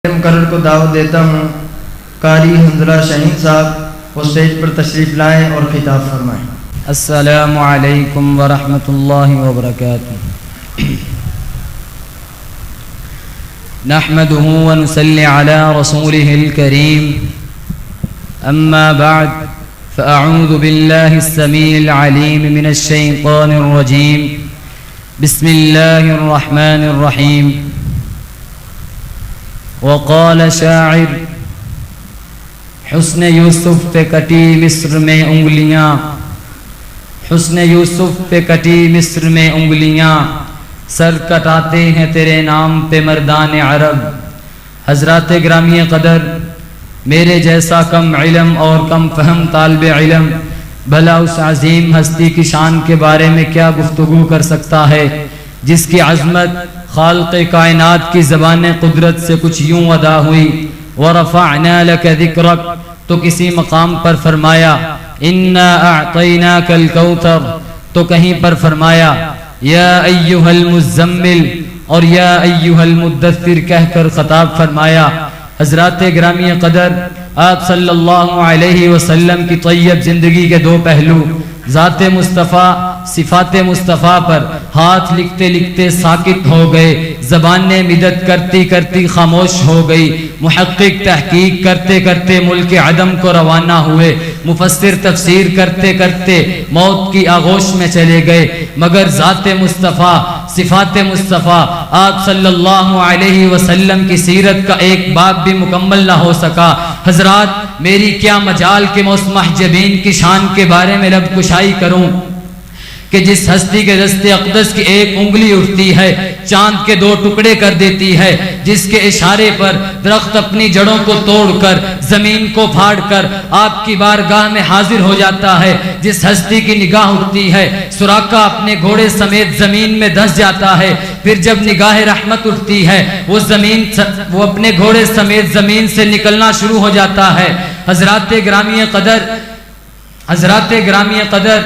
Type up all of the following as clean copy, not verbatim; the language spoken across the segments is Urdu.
مقرر کو دعوت دیتا ہوں قاری حنظلہ شاہین صاحب وہ اسٹیج پر تشریف لائیں اور خطاب فرمائیں۔ السلام علیکم ورحمۃ اللہ وبرکاتہ۔ نحمده ونصلي على رسوله الكريم اما بعد فاعوذ بالله السميع العليم من الشيطان الرجيم بسم الله الرحمن الرحيم وقال شاعر حسن یوسف پہ کٹی مصر میں انگلیاں، حسن یوسف پہ کٹی مصر میں انگلیاں، سر کٹاتے ہیں تیرے نام پہ مردان عرب۔ حضرات گرامی قدر، میرے جیسا کم علم اور کم فہم طالب علم بھلا اس عظیم ہستی کی شان کے بارے میں کیا گفتگو کر سکتا ہے جس کی عظمت خالق کائنات کی زبان قدرت سے کچھ یوں ادا ہوئی، وَرَفَعْنَا لَكَ ذِكْرَكَ، تو کسی مقام پر فرمایا اِنَّا أَعْطَيْنَاكَ الْكَوْثَرَ، تو کہیں پر فرمایا یا ایہا المزمل اور یا ایہا المدثر کہہ کر خطاب فرمایا۔ حضرات گرامی قدر، آپ صلی اللہ علیہ وسلم کی طیب زندگی کے دو پہلو، ذات مصطفیٰ صفات مصطفیٰ پر ہاتھ لکھتے لکھتے ساکت ہو گئے، زبانیں مدد کرتی کرتی خاموش ہو گئی، محقق تحقیق کرتے کرتے ملک عدم کو روانہ ہوئے، مفسر تفسیر کرتے کرتے موت کی آغوش میں چلے گئے، مگر ذات مصطفیٰ صفات مصطفیٰ آپ صلی اللہ علیہ وسلم کی سیرت کا ایک باب بھی مکمل نہ ہو سکا۔ حضرات، میری کیا مجال کہ میں اس محجبین کی شان کے بارے میں لب کشائی کروں کہ جس ہستی کے دست اقدس کی ایک انگلی اٹھتی ہے چاند کے دو ٹکڑے کر دیتی ہے، جس کے اشارے پر درخت اپنی جڑوں کو توڑ کر زمین کو پھاڑ کر آپ کی بارگاہ میں حاضر ہو جاتا ہے، جس ہستی کی نگاہ اٹھتی ہے سراقہ اپنے گھوڑے سمیت زمین میں دھس جاتا ہے، پھر جب نگاہ رحمت اٹھتی ہے وہ اپنے گھوڑے سمیت زمین سے نکلنا شروع ہو جاتا ہے۔ حضرات گرامی قدر،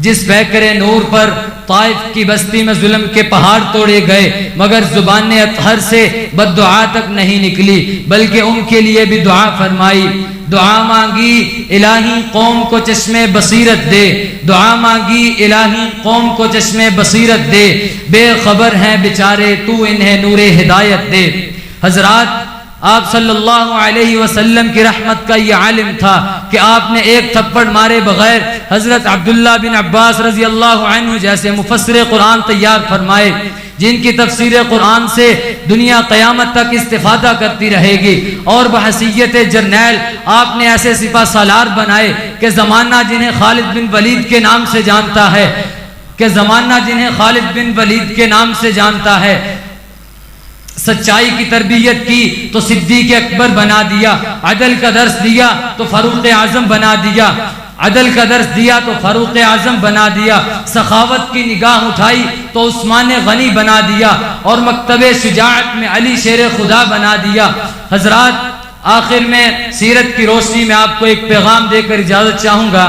جس پیکر نور پر طائف کی بستی میں ظلم کے پہاڑ توڑے گئے مگر زبان اطہر سے بد دعا تک نہیں نکلی، بلکہ ان کے لیے بھی دعا فرمائی، دعا مانگی الہی قوم کو چشمے بصیرت دے، دعا مانگی الہی قوم کو چشمے بصیرت دے، بے خبر ہیں بیچارے تو انہیں نور ہدایت دے۔ حضرات، آپ صلی اللہ علیہ وسلم کی رحمت کا یہ عالم تھا کہ آپ نے ایک تھپڑ مارے بغیر حضرت عبداللہ بن عباس رضی اللہ عنہ جیسے مفسر قرآن تیار فرمائے، جن کی تفسیر قرآن سے دنیا قیامت تک استفادہ کرتی رہے گی، اور بحیثیت جرنیل آپ نے ایسے سپہ سالار بنائے کہ زمانہ جنہیں خالد بن ولید کے نام سے جانتا ہے، سچائی کی تربیت کی تو صدیق اکبر بنا دیا، عدل کا درس دیا تو فاروق اعظم بنا دیا، سخاوت کی نگاہ اٹھائی تو عثمان غنی بنا دیا، اور مکتب شجاعت میں علی شیر خدا بنا دیا۔ حضرات، آخر میں سیرت کی روشنی میں آپ کو ایک پیغام دے کر اجازت چاہوں گا۔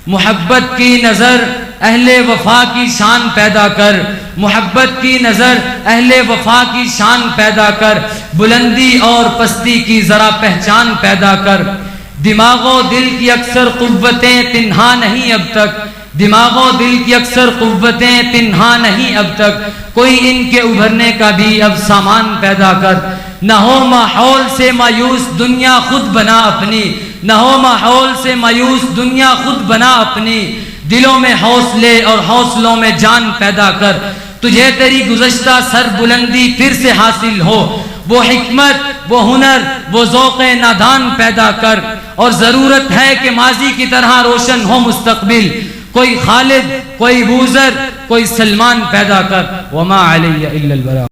محبت کی نظر اہل وفا کی شان پیدا کر، محبت کی نظر اہل وفا کی شان پیدا کر، بلندی اور پستی کی ذرا پہچان پیدا کر۔ دماغ و دل کی اکثر قوتیں پنہا نہیں اب تک، کوئی ان کے ابھرنے کا بھی اب سامان پیدا کر۔ نہ ہو ماحول سے مایوس دنیا خود بنا اپنی، دلوں میں حوصلے اور حوصلوں میں جان پیدا کر۔ تجھے تیری گزشتہ سر بلندی پھر سے حاصل ہو، وہ حکمت، وہ ہنر، وہ ذوق نادان پیدا کر، اور ضرورت ہے کہ ماضی کی طرح روشن ہو مستقبل، کوئی خالد، کوئی بوذر، کوئی سلمان پیدا کر۔ وما علی الا البلاغ۔